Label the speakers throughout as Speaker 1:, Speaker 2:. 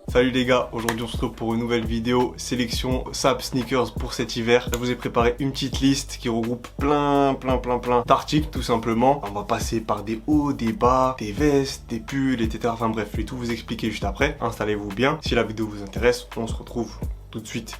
Speaker 1: Salut les gars, aujourd'hui on se retrouve pour une nouvelle vidéo sélection SAP sneakers pour cet hiver. Je vous ai préparé une petite liste qui regroupe plein d'articles tout simplement. On va passer par des hauts, des bas, des vestes, des pulls, etc. Enfin bref, je vais tout vous expliquer juste après. Installez-vous bien. Si la vidéo vous intéresse, on se retrouve tout de suite.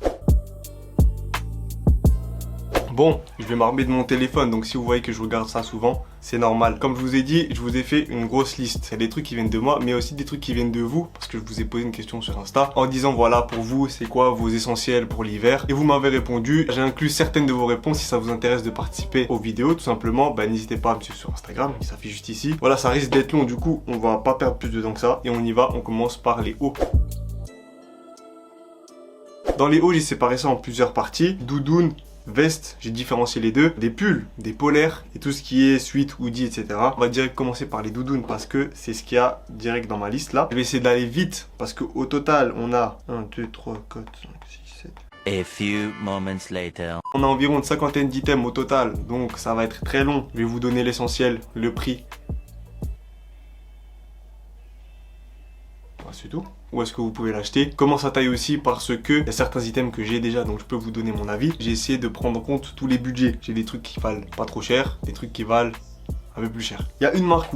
Speaker 1: Bon, je vais m'armer de mon téléphone, donc si vous voyez que je regarde ça souvent, c'est normal. Comme je vous ai dit, je vous ai fait une grosse liste. C'est des trucs qui viennent de moi, mais aussi des trucs qui viennent de vous, parce que je vous ai posé une question sur Insta, en disant voilà, pour vous, c'est quoi vos essentiels pour l'hiver? Et vous m'avez répondu, j'ai inclus certaines de vos réponses. Si ça vous intéresse de participer aux vidéos, tout simplement, bah, n'hésitez pas à me suivre sur Instagram, il s'affiche juste ici. Voilà, ça risque d'être long, du coup, on va pas perdre plus de temps que ça, et on y va, on commence par les hauts. Dans les hauts, j'ai séparé ça en plusieurs parties. Doudoune, veste, j'ai différencié les deux, des pulls, des polaires et tout ce qui est sweat, hoodie, etc. On va direct commencer par les doudounes parce que c'est ce qu'il y a direct dans ma liste là. Je vais essayer d'aller vite parce qu'au total, on a 1, 2, 3, 4, 5, 6, 7.
Speaker 2: A few moments later.
Speaker 1: On a environ une cinquantaine d'items au total, donc ça va être très long. Je vais vous donner l'essentiel, le prix. C'est tout. Où est-ce que vous pouvez l'acheter? Comment ça taille aussi parce que il y a certains items que j'ai déjà, donc je peux vous donner mon avis. J'ai essayé de prendre en compte tous les budgets. J'ai des trucs qui valent pas trop cher, des trucs qui valent un peu plus cher. Il y a une marque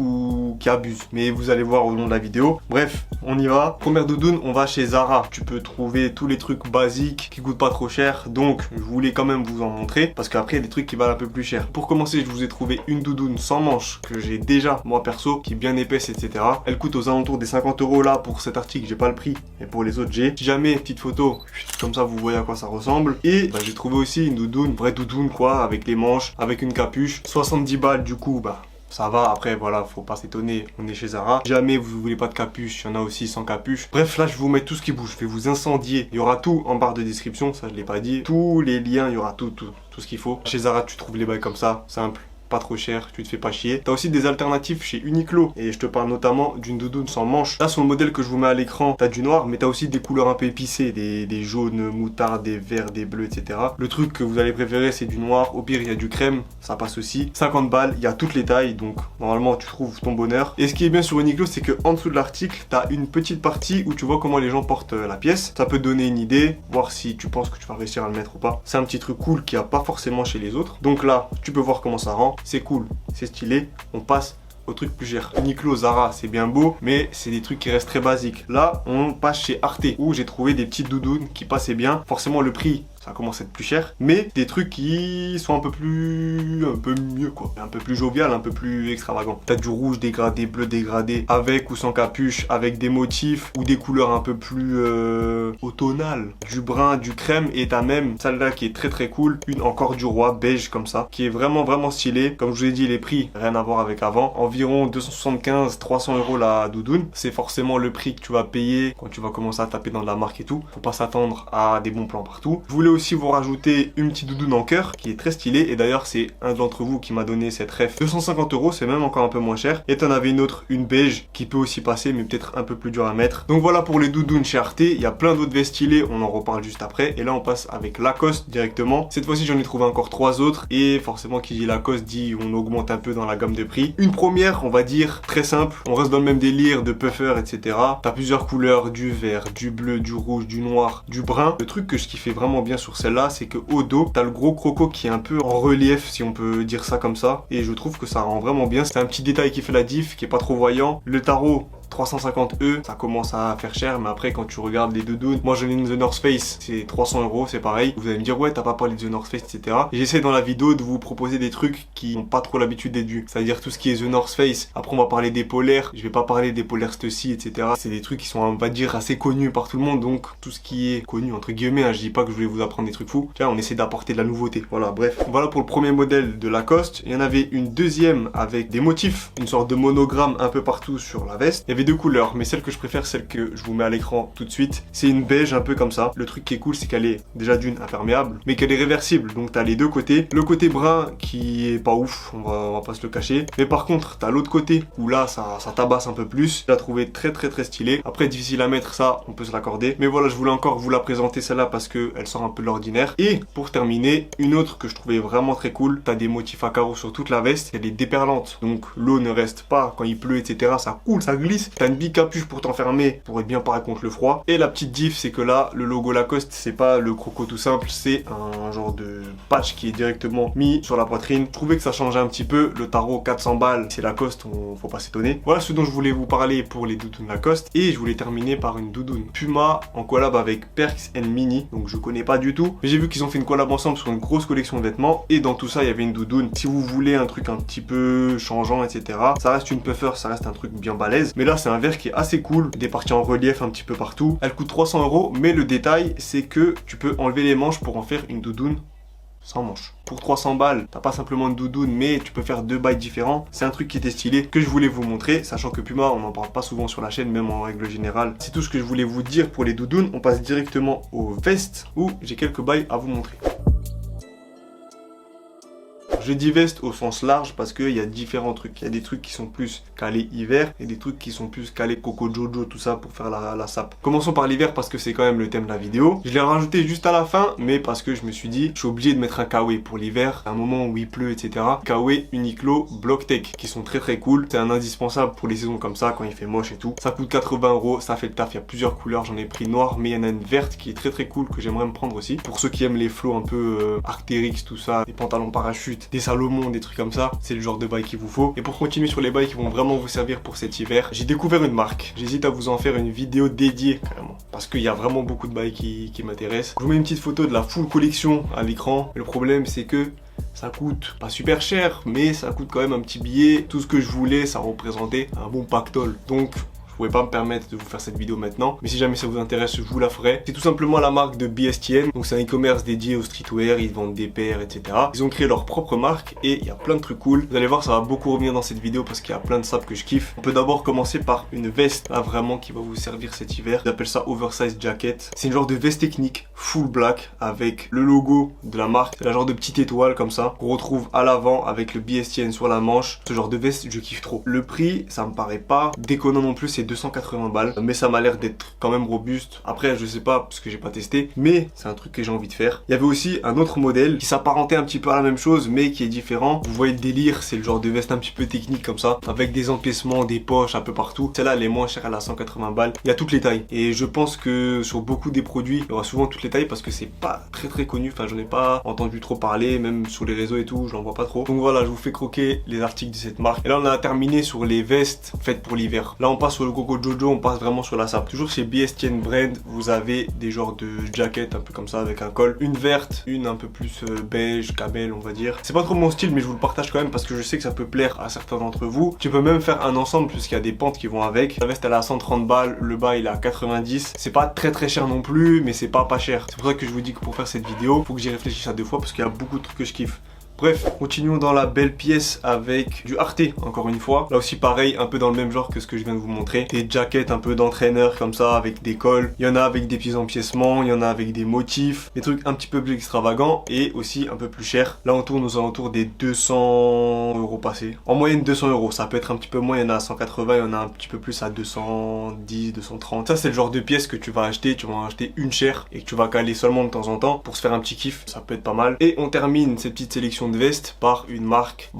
Speaker 1: qui abuse, mais vous allez voir au long de la vidéo. Bref, on y va. Première doudoune, on va chez Zara. Tu peux trouver tous les trucs basiques qui coûtent pas trop cher. Donc, je voulais quand même vous en montrer parce qu'après, il y a des trucs qui valent un peu plus cher. Pour commencer, je vous ai trouvé une doudoune sans manches que j'ai déjà, moi perso, qui est bien épaisse, etc. Elle coûte aux alentours des 50 € là pour cet article. J'ai pas le prix, mais pour les autres, j'ai. Si jamais, petite photo, comme ça, vous voyez à quoi ça ressemble. Et bah, j'ai trouvé aussi une doudoune, vraie doudoune quoi, avec les manches, avec une capuche. 70 balles du coup, bah. Ça va, après voilà, faut pas s'étonner, on est chez Zara. Si jamais vous voulez pas de capuche, il y en a aussi sans capuche. Bref, là je vais vous mettre tout ce qui bouge, je vais vous incendier. Il y aura tout en barre de description, ça je l'ai pas dit. Tous les liens, il y aura tout ce qu'il faut. Chez Zara, tu trouves les bails comme ça, simple. Pas trop cher, tu te fais pas chier. T'as aussi des alternatives chez Uniqlo et je te parle notamment d'une doudoune sans manches. Là sur le modèle que je vous mets à l'écran, t'as du noir mais t'as aussi des couleurs un peu épicées, des jaunes, moutarde, des verts, des bleus, etc. Le truc que vous allez préférer c'est du noir, au pire il y a du crème, ça passe aussi. 50 balles, il y a toutes les tailles donc normalement tu trouves ton bonheur. Et ce qui est bien sur Uniqlo c'est que en dessous de l'article t'as une petite partie où tu vois comment les gens portent la pièce. Ça peut te donner une idée, voir si tu penses que tu vas réussir à le mettre ou pas. C'est un petit truc cool qu'il n'y a pas forcément chez les autres. Donc là tu peux voir comment ça rend. C'est cool, c'est stylé, on passe au truc plus cher. Uniqlo, Zara, c'est bien beau, mais c'est des trucs qui restent très basiques. Là, on passe chez Arte, où j'ai trouvé des petites doudounes qui passaient bien. Forcément, le prix, ça commence à être plus cher, mais des trucs qui sont un peu mieux quoi, un peu plus jovial, un peu plus extravagant. T'as du rouge dégradé, bleu dégradé, avec ou sans capuche, avec des motifs ou des couleurs un peu plus automnales, du brun, du crème, et t'as même celle-là qui est très cool, une encore du roi beige comme ça, qui est vraiment stylée. Comme je vous ai dit, les prix, rien à voir avec avant, environ 275-300 € la doudoune. C'est forcément le prix que tu vas payer quand tu vas commencer à taper dans de la marque et tout. Faut pas s'attendre à des bons plans partout. Je voulais aussi vous rajouter une petite doudoune en cœur qui est très stylée, et d'ailleurs c'est un d'entre vous qui m'a donné cette ref. 250 €, c'est même encore un peu moins cher. Et t'en avais une autre, une beige, qui peut aussi passer mais peut-être un peu plus dur à mettre. Donc voilà pour les doudounes chez Arte. Il y a plein d'autres vestes stylées, on en reparle juste après. Et là on passe avec Lacoste directement. Cette fois-ci j'en ai trouvé encore 3 autres, et forcément qui dit Lacoste dit on augmente un peu dans la gamme de prix. Une première, on va dire très simple, on reste dans le même délire de puffer, etc. T'as plusieurs couleurs, du vert, du bleu, du rouge, du noir, du brun. Le truc que je kiffais vraiment bien sur celle-là, c'est que au dos, t'as le gros croco qui est un peu en relief, si on peut dire ça comme ça, et je trouve que ça rend vraiment bien. C'est un petit détail qui fait la diff, qui est pas trop voyant. Le tarot, 350 €, ça commence à faire cher, mais après quand tu regardes les doudounes, moi j'en ai une The North Face, c'est 300 €, c'est pareil. Vous allez me dire ouais t'as pas parlé de The North Face, etc. J'essaie dans la vidéo de vous proposer des trucs qui n'ont pas trop l'habitude d'être vus, c'est-à-dire tout ce qui est The North Face. Après on va parler des polaires, je vais pas parler des polaires Stussy, etc. C'est des trucs qui sont on va dire assez connus par tout le monde, donc tout ce qui est connu entre guillemets, hein, je dis pas que je voulais vous apprendre des trucs fous, tiens on essaie d'apporter de la nouveauté. Voilà, bref, voilà pour le premier modèle de Lacoste. Il y en avait une deuxième avec des motifs, une sorte de monogramme un peu partout sur la veste. Il y avait deux couleurs, mais celle que je préfère, celle que je vous mets à l'écran tout de suite, c'est une beige un peu comme ça. Le truc qui est cool, c'est qu'elle est déjà d'une imperméable, mais qu'elle est réversible, donc t'as les deux côtés. Le côté brun qui est pas ouf, on va pas se le cacher, mais par contre t'as l'autre côté où là ça tabasse un peu plus. Je l'ai trouvé très stylé. Après difficile à mettre, ça on peut se l'accorder, mais voilà, je voulais encore vous la présenter celle-là parce que elle sort un peu de l'ordinaire. Et pour terminer, une autre que je trouvais vraiment très cool, t'as des motifs à carreaux sur toute la veste, elle est déperlante, donc l'eau ne reste pas quand il pleut, etc. Ça coule, ça glisse, chemise. T'as une big capuche pour t'enfermer, pour être bien pareil contre le froid. Et la petite diff, c'est que là, le logo Lacoste, c'est pas le croco tout simple, c'est un genre de patch qui est directement mis sur la poitrine. Je trouvais que ça changeait un petit peu. Le tarot 400 balles, c'est Lacoste, faut pas s'étonner. Voilà ce dont je voulais vous parler pour les doudounes Lacoste. Et je voulais terminer par une doudoune Puma en collab avec Perks & Mini. Donc je connais pas du tout, mais j'ai vu qu'ils ont fait une collab ensemble sur une grosse collection de vêtements. Et dans tout ça, il y avait une doudoune. Si vous voulez un truc un petit peu changeant, etc., ça reste une puffer, ça reste un truc bien balèze. Mais là, c'est un verre qui est assez cool, des parties en relief un petit peu partout. Elle coûte 300 €, mais le détail, c'est que tu peux enlever les manches pour en faire une doudoune sans manches. Pour 300 balles, t'as pas simplement une doudoune, mais tu peux faire 2 bails différents. C'est un truc qui était stylé, que je voulais vous montrer, sachant que Puma, on n'en parle pas souvent sur la chaîne, même en règle générale. C'est tout ce que je voulais vous dire pour les doudounes. On passe directement aux vestes, où j'ai quelques bails à vous montrer. Je dis veste au sens large parce qu'il y a différents trucs. Il y a des trucs qui sont plus calés hiver et des trucs qui sont plus calés Coco Jojo, tout ça pour faire la sape. Commençons par l'hiver parce que c'est quand même le thème de la vidéo. Je l'ai rajouté juste à la fin, mais parce que je me suis dit, je suis obligé de mettre un Kawaii pour l'hiver, à un moment où il pleut, etc. Kawaii Uniqlo Block Tech, qui sont très cool. C'est un indispensable pour les saisons comme ça, quand il fait moche et tout. Ça coûte 80 €, ça fait le taf. Il y a plusieurs couleurs, j'en ai pris noir, mais il y en a une verte qui est très cool que j'aimerais me prendre aussi. Pour ceux qui aiment les flots un peu Arc'teryx, tout ça, des pantalons parachutes, des Salomon, des trucs comme ça, c'est le genre de bail qu'il vous faut. Et pour continuer sur les bails qui vont vraiment vous servir pour cet hiver, j'ai découvert une marque. J'hésite à vous en faire une vidéo dédiée carrément, parce qu'il y a vraiment beaucoup de bails qui m'intéressent. Je vous mets une petite photo de la full collection à l'écran. Le problème c'est que ça coûte pas super cher, mais ça coûte quand même un petit billet. Tout ce que je voulais, ça représentait un bon pactole. Donc je pouvais pas me permettre de vous faire cette vidéo maintenant, mais si jamais ça vous intéresse, je vous la ferai. C'est tout simplement la marque de BSTN, donc c'est un e-commerce dédié au streetwear, ils vendent des paires, etc. Ils ont créé leur propre marque et il y a plein de trucs cool. Vous allez voir, ça va beaucoup revenir dans cette vidéo parce qu'il y a plein de sapes que je kiffe. On peut d'abord commencer par une veste, là vraiment qui va vous servir cet hiver. J'appelle ça oversize jacket. C'est une genre de veste technique, full black, avec le logo de la marque. C'est la genre de petite étoile comme ça, qu'on retrouve à l'avant avec le BSTN sur la manche. Ce genre de veste, je kiffe trop. Le prix, ça me paraît pas déconnant non plus, c'est 280 balles, mais ça m'a l'air d'être quand même robuste. Après je sais pas parce que j'ai pas testé, mais c'est un truc que j'ai envie de faire. Il y avait aussi un autre modèle qui s'apparentait un petit peu à la même chose mais qui est différent. Vous voyez le délire, c'est le genre de veste un petit peu technique comme ça, avec des empiècements, des poches un peu partout. Celle-là elle est moins chère, elle a 180 balles. Il y a toutes les tailles et je pense que sur beaucoup des produits il y aura souvent toutes les tailles parce que c'est pas très connu. Enfin j'en ai pas entendu trop parler, même sur les réseaux et tout, j'en vois pas trop. Donc voilà, je vous fais croquer les articles de cette marque. Et là on a terminé sur les vestes faites pour l'hiver. Là on passe sur le Coco Jojo, on passe vraiment sur la sape. Toujours chez BSTN Brand, vous avez des genres de jackets un peu comme ça avec un col. Une verte, une un peu plus beige, camel on va dire. C'est pas trop mon style mais je vous le partage quand même parce que je sais que ça peut plaire à certains d'entre vous. Tu peux même faire un ensemble puisqu'il y a des pentes qui vont avec. La veste elle est à 130 balles, le bas il est à 90. C'est pas très cher non plus mais c'est pas cher. C'est pour ça que je vous dis que pour faire cette vidéo, faut que j'y réfléchisse à deux fois parce qu'il y a beaucoup de trucs que je kiffe. Bref, continuons dans la belle pièce avec du Arte, encore une fois. Là aussi pareil, un peu dans le même genre que ce que je viens de vous montrer. Des jackets un peu d'entraîneur comme ça, avec des cols. Il y en a avec des petits empiècements, il y en a avec des motifs. Des trucs un petit peu plus extravagants et aussi un peu plus chers. Là on tourne aux alentours des 200 € passés. En moyenne 200 €, ça peut être un petit peu moins, il y en a à 180, il y en a un petit peu plus à 210, 230. Ça c'est le genre de pièce que tu vas acheter une chair et que tu vas caler seulement de temps en temps pour se faire un petit kiff. Ça peut être pas mal. Et on termine cette petite sélection de veste par une marque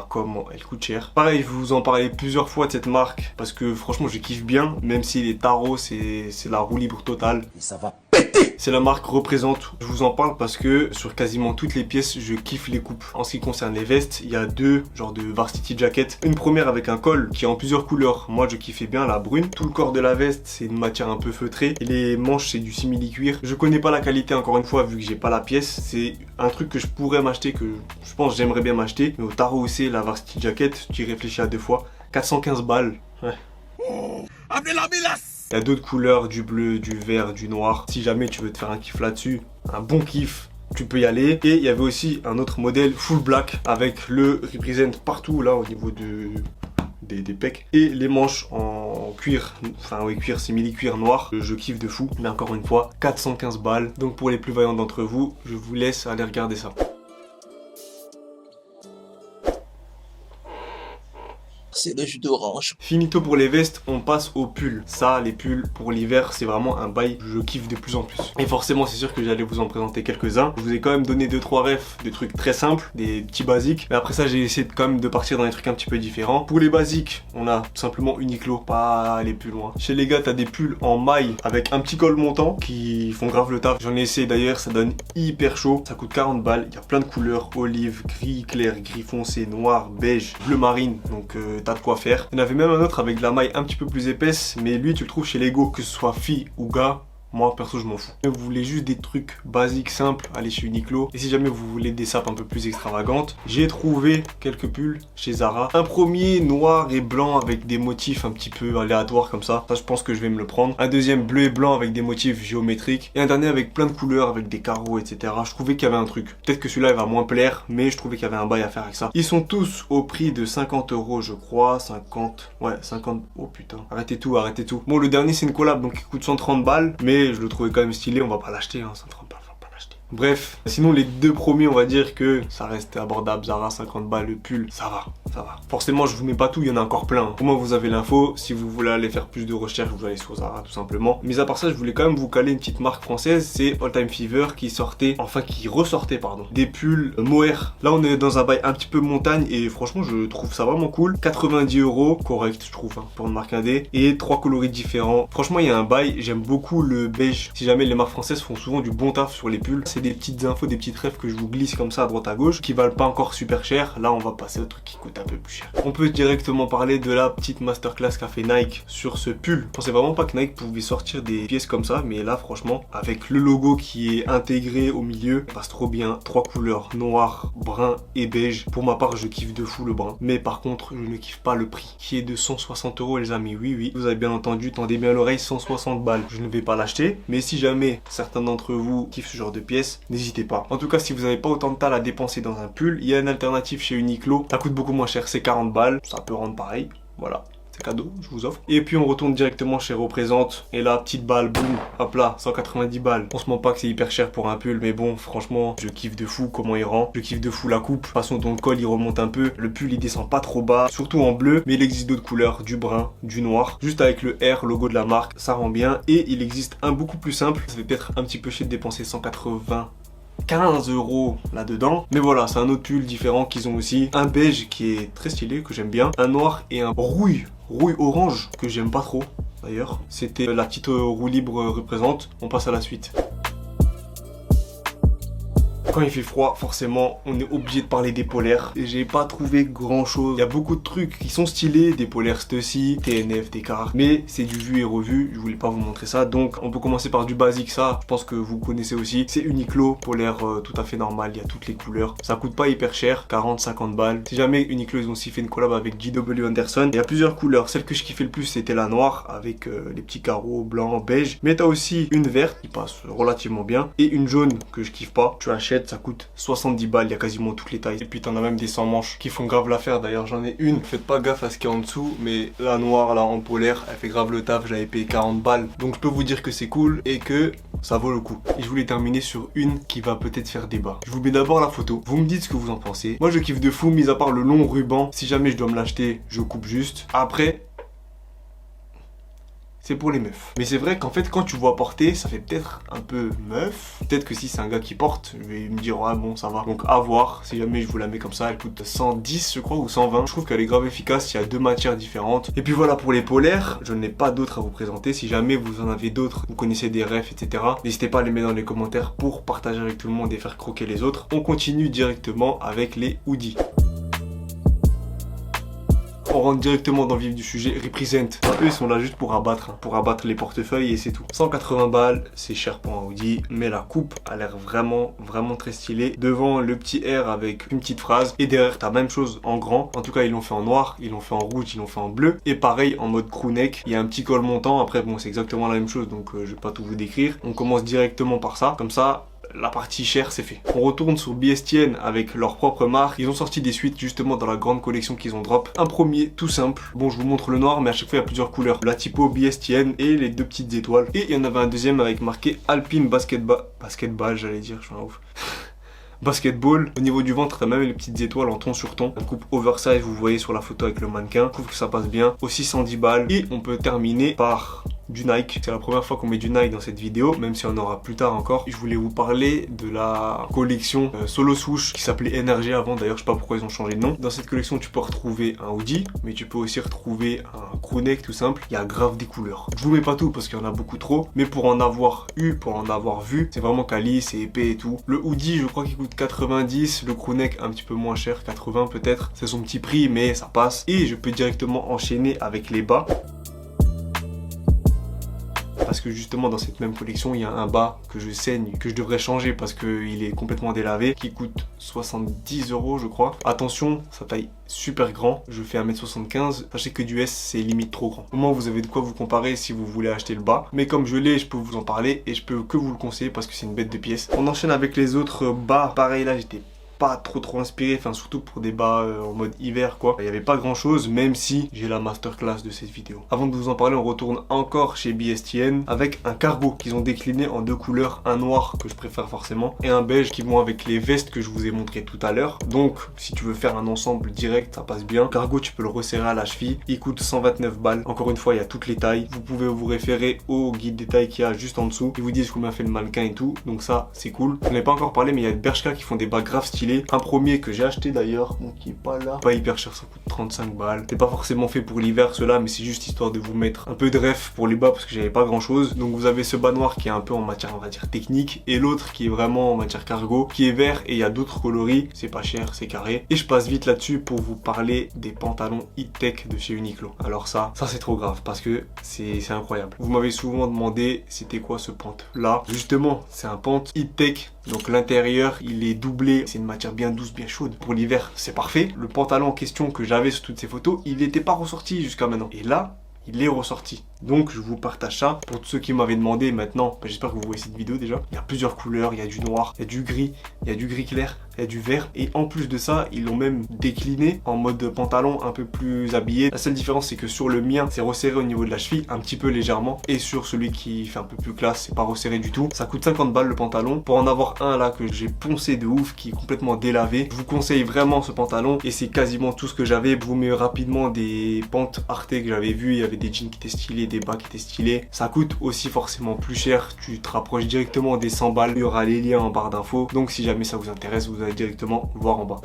Speaker 1: comment elle coûte cher. Pareil, je vous en parlais plusieurs fois de cette marque parce que franchement je kiffe bien, même si les tarots c'est la roue libre totale.
Speaker 3: Et ça va péter.
Speaker 1: C'est la marque Représente. Je vous en parle parce que sur quasiment toutes les pièces je kiffe les coupes. En ce qui concerne les vestes, il y a deux genres de varsity jacket. Une première avec un col qui est en plusieurs couleurs. Moi je kiffais bien la brune. Tout le corps de la veste c'est une matière un peu feutrée et les manches c'est du simili-cuir. Je connais pas la qualité encore une fois vu que j'ai pas la pièce. C'est un truc que je pourrais m'acheter, que je pense j'aimerais bien m'acheter. Mais au tarot aussi la varsity jacket, tu y réfléchis à deux fois. 415 balles. Ouais.
Speaker 3: Amenez la milasse.
Speaker 1: Il y a d'autres couleurs, du bleu, du vert, du noir. Si jamais tu veux te faire un kiff là-dessus, un bon kiff, tu peux y aller. Et il y avait aussi un autre modèle full black avec le represent partout là au niveau des pecs et les manches en cuir, enfin oui cuir simili-cuir noir. Je kiffe de fou, mais encore une fois 415 balles. Donc pour les plus vaillants d'entre vous, je vous laisse aller regarder ça.
Speaker 3: C'est le jus d'orange.
Speaker 1: Finito pour les vestes, on passe aux pulls. Ça, les pulls pour l'hiver, c'est vraiment un bail, je kiffe de plus en plus. Et forcément, c'est sûr que j'allais vous en présenter quelques-uns. Je vous ai quand même donné 2-3 refs, des trucs très simples, des petits basiques. Mais après ça, j'ai essayé quand même de partir dans des trucs un petit peu différents. Pour les basiques, on a tout simplement Uniqlo, pas aller plus loin. Chez les gars, t'as des pulls en maille avec un petit col montant qui font grave le taf. J'en ai essayé d'ailleurs, ça donne hyper chaud. Ça coûte 40 balles, il y a plein de couleurs, olive, gris clair, gris foncé, noir, beige, bleu marine. Donc t'as de quoi faire. Il y en avait même un autre avec de la maille un petit peu plus épaisse, mais lui tu le trouves chez Lego, que ce soit fille ou gars. Moi perso je m'en fous. Vous voulez juste des trucs basiques simples, allez chez Uniqlo. Et si jamais vous voulez des sapes un peu plus extravagantes, j'ai trouvé quelques pulls chez Zara. Un premier noir et blanc avec des motifs un petit peu aléatoires comme ça. Ça je pense que je vais me le prendre. Un deuxième bleu et blanc avec des motifs géométriques. Et un dernier avec plein de couleurs, avec des carreaux etc. Je trouvais qu'il y avait un truc. Peut-être que celui-là il va moins plaire, mais je trouvais qu'il y avait un bail à faire avec ça. Ils sont tous au prix de 50 € je crois. 50. Ouais 50. Oh putain. Arrêtez tout, arrêtez tout. Bon le dernier c'est une collab donc il coûte 130 balles. Mais je le trouvais quand même stylé, on va pas l'acheter, hein, 130 balles, on va pas l'acheter. Bref, sinon les deux premiers, on va dire que ça reste abordable. Zara, 50 balles, le pull, ça va, ça va. Forcément, je vous mets pas tout, il y en a encore plein. Au moins, vous avez l'info. Si vous voulez aller faire plus de recherches, vous allez sur Zara, tout simplement. Mais à part ça, je voulais quand même vous caler une petite marque française, c'est All Time Fever qui sortait, enfin qui ressortait, pardon, des pulls Mohair. Là, on est dans un bail un petit peu montagne et franchement, je trouve ça vraiment cool. 90 €, correct, je trouve, hein, pour une marque indé. Et 3 coloris différents. Franchement, il y a un bail, j'aime beaucoup le beige. Si jamais les marques françaises font souvent du bon taf sur les pulls, c'est des petites infos, des petites rêves que je vous glisse comme ça à droite à gauche, qui valent pas encore super cher. Là, on va passer au truc qui coûte un peu plus cher. On peut directement parler de la petite masterclass qu'a fait Nike sur ce pull. Je pensais vraiment pas que Nike pouvait sortir des pièces comme ça, mais là, franchement, avec le logo qui est intégré au milieu, ça passe trop bien. 3 couleurs, noir, brun et beige. Pour ma part, je kiffe de fou le brun. Mais par contre, je ne kiffe pas le prix, qui est de 160 € les amis. Oui, oui, vous avez bien entendu, tendez bien l'oreille, 160 balles. Je ne vais pas l'acheter, mais si jamais certains d'entre vous kiffent ce genre de pièces, n'hésitez pas. En tout cas, si vous n'avez pas autant de tal à dépenser dans un pull, il y a une alternative chez Uniqlo. Ça coûte beaucoup moins cher, c'est 40 balles. Ça peut rendre pareil. Voilà. C'est cadeau, je vous offre. Et puis on retourne directement chez Représente. Et là, petite balle, boum, hop là, 190 balles. On se ment pas que c'est hyper cher pour un pull, mais bon, franchement, je kiffe de fou comment il rend. Je kiffe de fou la coupe. De toute façon, ton col, il remonte un peu. Le pull, il descend pas trop bas, surtout en bleu. Mais il existe d'autres couleurs, du brun, du noir. Juste avec le R, logo de la marque, ça rend bien. Et il existe un beaucoup plus simple. Ça fait peut-être un petit peu chier de dépenser 195 € là-dedans. Mais voilà, c'est un autre pull différent qu'ils ont aussi. Un beige qui est très stylé, que j'aime bien. Un noir et un rouille orange, que j'aime pas trop d'ailleurs. C'était la petite roue libre Représente. On passe à la suite. Quand il fait froid, forcément, on est obligé de parler des polaires. Et j'ai pas trouvé grand chose. Il y a beaucoup de trucs qui sont stylés, des polaires Stussy, TNF, des Carhartt. Mais c'est du vu et revu, je voulais pas vous montrer ça. Donc on peut commencer par du basique, ça, je pense que vous connaissez aussi. C'est Uniqlo, polaire tout à fait normal, il y a toutes les couleurs. Ça coûte pas hyper cher, 40-50 balles. Si jamais Uniqlo, ils ont aussi fait une collab avec JW Anderson. Il y a plusieurs couleurs. Celle que je kiffais le plus, c'était la noire, avec les petits carreaux blancs, beige. Mais t'as aussi une verte, qui passe relativement bien. Et une jaune, que je kiffe pas. Tu achètes, ça coûte 70 balles, il y a quasiment toutes les tailles. Et puis t'en as même des sans manches qui font grave l'affaire. D'ailleurs j'en ai une, faites pas gaffe à ce qu'il y a en dessous, mais la noire là en polaire, elle fait grave le taf, j'avais payé 40 balles. Donc je peux vous dire que c'est cool et que ça vaut le coup. Et je voulais terminer sur une qui va peut-être faire débat. Je vous mets d'abord la photo, vous me dites ce que vous en pensez. Moi je kiffe de fou, mis à part le long ruban. Si jamais je dois me l'acheter, je coupe juste. Après, c'est pour les meufs. Mais c'est vrai qu'en fait, quand tu vois porter, ça fait peut-être un peu meuf. Peut-être que si c'est un gars qui porte, je vais me dire, ouais, bon, ça va. Donc, à voir. Si jamais je vous la mets comme ça, elle coûte 110, je crois, ou 120. Je trouve qu'elle est grave efficace. Il y a deux matières différentes. Et puis voilà, pour les polaires, je n'ai pas d'autres à vous présenter. Si jamais vous en avez d'autres, vous connaissez des refs, etc., n'hésitez pas à les mettre dans les commentaires pour partager avec tout le monde et faire croquer les autres. On continue directement avec les hoodies. On rentre directement dans le vif du sujet. Represent, eux ils sont là juste pour abattre les portefeuilles et c'est tout. 180 balles, c'est cher pour un hoodie, mais la coupe a l'air vraiment très stylée. Devant le petit R avec une petite phrase et derrière t'as la même chose en grand. En tout cas ils l'ont fait en noir, ils l'ont fait en rouge, ils l'ont fait en bleu et pareil en mode crew neck. Il y a un petit col montant. Après bon c'est exactement la même chose donc je vais pas tout vous décrire. On commence directement par ça, comme ça. La partie chère c'est fait. On retourne sur BSTN avec leur propre marque. Ils ont sorti des suites justement dans la grande collection qu'ils ont drop. Un premier tout simple. Bon je vous montre le noir mais à chaque fois il y a plusieurs couleurs. La typo BSTN et les deux petites étoiles. Et il y en avait un deuxième avec marqué Alpine Basketball j'allais dire, je suis un ouf. basketball. Au niveau du ventre, t'as même les petites étoiles en ton sur ton. Un coupe oversize, vous voyez sur la photo avec le mannequin. Je trouve que ça passe bien. Aussi 110 balles. Et on peut terminer par du Nike. C'est la première fois qu'on met du Nike dans cette vidéo, même si on en aura plus tard encore. Je voulais vous parler de la collection Solo Swoosh qui s'appelait Energy avant. D'ailleurs, je sais pas pourquoi ils ont changé de nom. Dans cette collection, tu peux retrouver un hoodie, mais tu peux aussi retrouver un crewneck tout simple. Il y a grave des couleurs. Je vous mets pas tout parce qu'il y en a beaucoup trop, mais pour en avoir eu, pour en avoir vu, c'est vraiment quali, c'est épais et tout. Le hoodie, je crois qu'il coûte 90, le crewneck un petit peu moins cher, 80 peut-être. C'est son petit prix, mais ça passe. Et je peux directement enchaîner avec les bas. Parce que justement dans cette même collection, il y a un bas que je saigne, que je devrais changer parce qu'il est complètement délavé, qui coûte 70 € je crois. Attention, sa taille super grand, je fais 1m75, sachez que du S c'est limite trop grand. Au moins vous avez de quoi vous comparer si vous voulez acheter le bas, mais comme je l'ai, je peux vous en parler et je peux que vous le conseiller parce que c'est une bête de pièce. On enchaîne avec les autres bas, pareil là j'étais pas trop inspiré, enfin surtout pour des bas en mode hiver quoi. Il n'y avait pas grand chose, même si j'ai la masterclass de cette vidéo. Avant de vous en parler, on retourne encore chez BSTN avec un cargo qu'ils ont décliné en deux couleurs, un noir que je préfère forcément et un beige qui vont avec les vestes que je vous ai montré tout à l'heure. Donc si tu veux faire un ensemble direct, ça passe bien. Cargo, tu peux le resserrer à la cheville, il coûte 129 balles. Encore une fois, il y a toutes les tailles. Vous pouvez vous référer au guide des tailles qu'il y a juste en dessous. Ils vous disent combien fait le mannequin et tout, donc ça c'est cool. On n'avait pas encore parlé, mais il y a Bershka qui font des bas grave stylés. Un premier que j'ai acheté d'ailleurs, donc qui est pas là, pas hyper cher, ça coûte 35 balles. C'est pas forcément fait pour l'hiver cela, mais c'est juste histoire de vous mettre un peu de ref pour les bas parce que j'avais pas grand chose. Donc vous avez ce bas noir qui est un peu en matière on va dire technique et l'autre qui est vraiment en matière cargo, qui est vert et il y a d'autres coloris. C'est pas cher, c'est carré. Et je passe vite là-dessus pour vous parler des pantalons Hit-Tech de chez Uniqlo. Alors ça c'est trop grave parce que c'est incroyable. Vous m'avez souvent demandé c'était quoi ce pante là. Justement, c'est un pante Hit-Tech. Donc l'intérieur il est doublé, c'est une matière bien douce, bien chaude. Pour l'hiver c'est parfait. Le pantalon en question que j'avais sur toutes ces photos, il n'était pas ressorti jusqu'à maintenant. Et là, il est ressorti. Donc je vous partage ça pour tous ceux qui m'avaient demandé maintenant. J'espère que vous voyez cette vidéo déjà. Il y a plusieurs couleurs, il y a du noir, il y a du gris, il y a du gris clair, il y a du vert. Et en plus de ça, ils l'ont même décliné en mode pantalon un peu plus habillé. La seule différence c'est que sur le mien, c'est resserré au niveau de la cheville, un petit peu légèrement. Et sur celui qui fait un peu plus classe, c'est pas resserré du tout. Ça coûte 50 balles le pantalon. Pour en avoir un là que j'ai poncé de ouf, qui est complètement délavé, je vous conseille vraiment ce pantalon. Et c'est quasiment tout ce que j'avais. Je vous mets rapidement des pentes Arte que j'avais vu. Il y avait des jeans qui étaient stylés, des bas qui étaient stylés. Ça coûte aussi forcément plus cher. Tu te rapproches directement des 100 balles. Il y aura les liens en barre d'infos. Donc si jamais ça vous intéresse, vous allez directement voir en bas.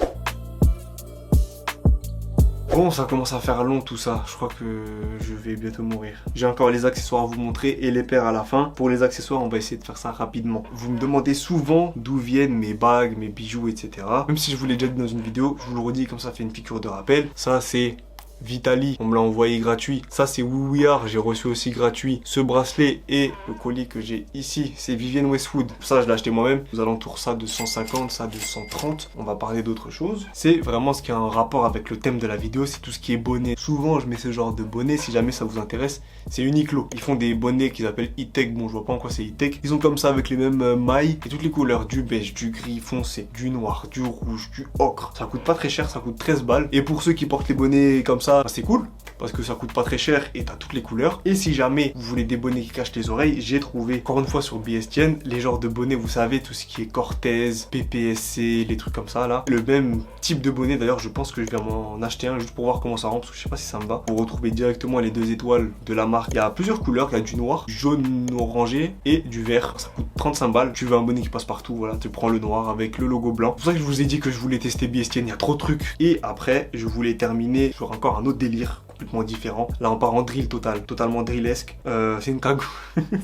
Speaker 1: Bon, ça commence à faire long tout ça. Je crois que je vais bientôt mourir. J'ai encore les accessoires à vous montrer et les paires à la fin. Pour les accessoires, on va essayer de faire ça rapidement. Vous me demandez souvent d'où viennent mes bagues, mes bijoux, etc. Même si je vous l'ai déjà dit dans une vidéo, je vous le redis comme ça fait une piqûre de rappel. Ça, c'est Vitali, on me l'a envoyé gratuit. Ça c'est WeWeAre, j'ai reçu aussi gratuit. Ce bracelet et le collier que j'ai ici, c'est Vivienne Westwood. Ça je l'ai acheté moi-même. Aux alentours ça de 150, ça de 130. On va parler d'autre chose. C'est vraiment ce qui a un rapport avec le thème de la vidéo, c'est tout ce qui est bonnet. Souvent je mets ce genre de bonnet, si jamais ça vous intéresse. C'est Uniqlo. Ils font des bonnets qu'ils appellent Hit-Tech. Bon, je vois pas en quoi c'est Hit-Tech. Ils ont comme ça avec les mêmes mailles et toutes les couleurs, du beige, du gris foncé, du noir, du rouge, du ocre. Ça coûte pas très cher, ça coûte 13 balles. Et pour ceux qui portent les bonnets comme ça, c'est cool parce que ça coûte pas très cher et t'as toutes les couleurs. Et si jamais vous voulez des bonnets qui cachent les oreilles, j'ai trouvé encore une fois sur BSTN les genres de bonnets, vous savez, tout ce qui est Cortez, PPSC, les trucs comme ça là. Le même type de bonnet, d'ailleurs je pense que je vais m'en acheter un juste pour voir comment ça rend parce que je sais pas si ça me va. Vous retrouvez directement les 2 étoiles de la marque. Il y a plusieurs couleurs, il y a du noir, du jaune orangé et du vert. Ça coûte 35 balles. Tu veux un bonnet qui passe partout, voilà, tu prends le noir avec le logo blanc. C'est pour ça que je vous ai dit que je voulais tester BSTN, il y a trop de trucs. Et après, je voulais terminer sur encore un autre délire complètement différent. Là on part en drill total, totalement drillesque. C'est une cagoule.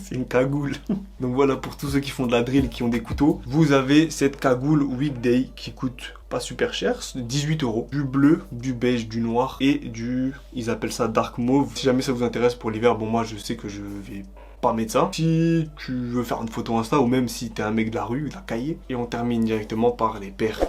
Speaker 1: C'est une cagoule. Donc voilà, pour tous ceux qui font de la drill, qui ont des couteaux, vous avez cette cagoule Weekday qui coûte pas super cher, 18 €. Du bleu, du beige, du noir et du, ils appellent ça dark mauve. Si jamais ça vous intéresse pour l'hiver, bon moi je sais que je vais pas mettre ça. Si tu veux faire une photo Insta ou même si t'es un mec de la rue, d'un cahier. Et on termine directement par les paires.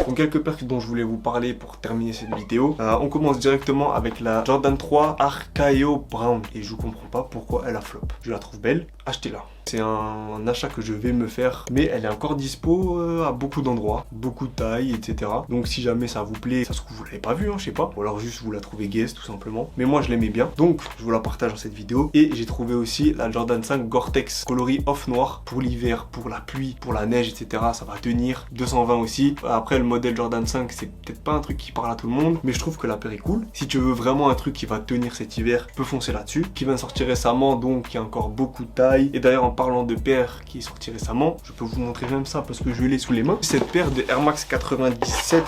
Speaker 1: Donc quelques paires dont je voulais vous parler pour terminer cette vidéo. On commence directement avec la Jordan 3 Archaeo Brown. Et je comprends pas pourquoi elle a flop. Je la trouve belle, achetez-la. C'est un achat que je vais me faire, mais elle est encore dispo à beaucoup d'endroits, beaucoup de tailles, etc. Donc si jamais ça vous plaît, ça se trouve vous l'avez pas vu, hein, je sais pas, ou alors juste vous la trouvez gaze tout simplement. Mais moi je l'aimais bien, donc je vous la partage dans cette vidéo. Et j'ai trouvé aussi la Jordan 5 Gore-Tex coloris off noir pour l'hiver, pour la pluie, pour la neige, etc. Ça va tenir. 220 aussi. Après le modèle Jordan 5, c'est peut-être pas un truc qui parle à tout le monde, mais je trouve que la paire est cool. Si tu veux vraiment un truc qui va tenir cet hiver, tu peux foncer là-dessus. Qui vient de sortir récemment, donc il y a encore beaucoup de tailles. Et d'ailleurs en parlant de paire qui est sortie récemment, je peux vous montrer même ça parce que je l'ai sous les mains. Cette paire de Air Max 97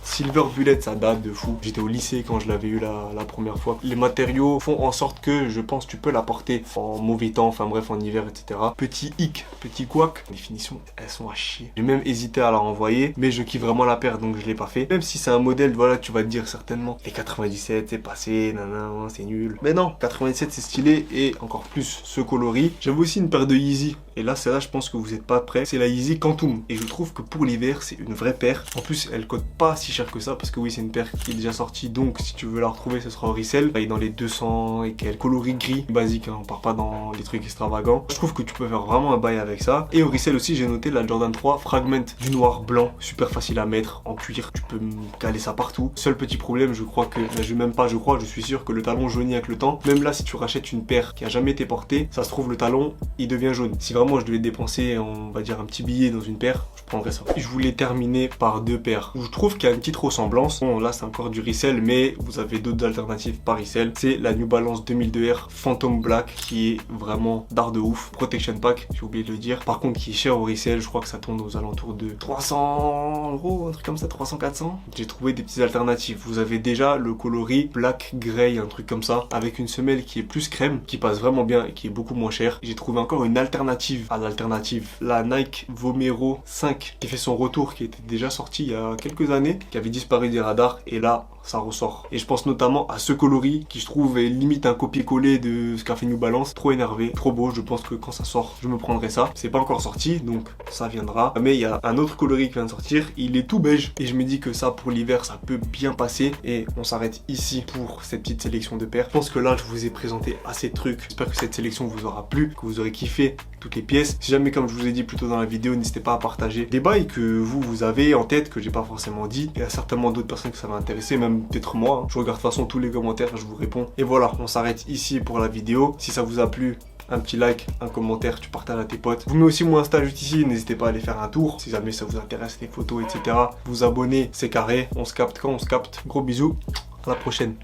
Speaker 1: Silver Bullet, ça date de fou. J'étais au lycée quand je l'avais eu la première fois. Les matériaux font en sorte que je pense tu peux la porter en mauvais temps, enfin bref en hiver, etc. Petit hic, petit couac. Les finitions, elles sont à chier. J'ai même hésité à la renvoyer, mais je kiffe vraiment la paire donc je l'ai pas fait. Même si c'est un modèle, voilà, tu vas te dire certainement les 97 c'est passé, nanana, c'est nul. Mais non, 97 c'est stylé et encore plus ce coloris. J'avais aussi une paire de Yeezy. Et là, celle-là, je pense que vous n'êtes pas prêts. C'est la Yeezy Quantum. Et je trouve que pour l'hiver, c'est une vraie paire. En plus, elle coûte pas si cher que ça. Parce que oui, c'est une paire qui est déjà sortie. Donc, si tu veux la retrouver, ce sera au resell. Elle est dans les 200 et quelques coloris gris. Basique, hein, on part pas dans les trucs extravagants. Je trouve que tu peux faire vraiment un bail avec ça. Et au resell aussi, j'ai noté la Jordan 3 Fragment du noir blanc. Super facile à mettre en cuir. Tu peux caler ça partout. Seul petit problème, je crois que... je même pas, je crois, je suis sûr que le talon jaunit avec le temps. Même là, si tu rachètes une paire qui a jamais été portée, ça se trouve, le talon, il devient jaune. Si vraiment je devais dépenser, on va dire, un petit billet dans une paire, je prendrais ça. Je voulais terminer par deux paires où je trouve qu'il y a une petite ressemblance. Bon, là c'est encore du resell, mais vous avez d'autres alternatives par resell. C'est la New Balance 2002R Phantom Black qui est vraiment d'art de ouf. Protection Pack, j'ai oublié de le dire. Par contre, qui est cher au resell, je crois que ça tourne aux alentours de 300 €, un truc comme ça, 300-400. J'ai trouvé des petites alternatives. Vous avez déjà le coloris Black Grey, un truc comme ça, avec une semelle qui est plus crème, qui passe vraiment bien et qui est beaucoup moins cher. J'ai trouvé encore une alternative à l'alternative, la Nike Vomero 5 qui fait son retour, qui était déjà sorti il y a quelques années, qui avait disparu des radars et là ça ressort. Et je pense notamment à ce coloris qui je trouve est limite un copier-coller de ce qu'a fait New Balance. Trop énervé, trop beau, je pense que quand ça sort je me prendrai ça. C'est pas encore sorti donc ça viendra. Mais il y a un autre coloris qui vient de sortir, il est tout beige et je me dis que ça pour l'hiver ça peut bien passer. Et on s'arrête ici pour cette petite sélection de paires. Je pense que là je vous ai présenté assez de trucs. J'espère que cette sélection vous aura plu, que vous aurez kiffé toutes les pièces. Si jamais, comme je vous ai dit plus tôt dans la vidéo, n'hésitez pas à partager des bails que vous avez en tête, que j'ai pas forcément dit. Il y a certainement d'autres personnes que ça va intéresser, même peut-être moi. Je regarde de toute façon tous les commentaires, je vous réponds. Et voilà, on s'arrête ici pour la vidéo. Si ça vous a plu, un petit like, un commentaire, tu partages à tes potes. Vous mettez aussi mon Insta juste ici, n'hésitez pas à aller faire un tour. Si jamais ça vous intéresse, les photos, etc. Vous abonner, c'est carré. On se capte quand on se capte. Gros bisous, à la prochaine.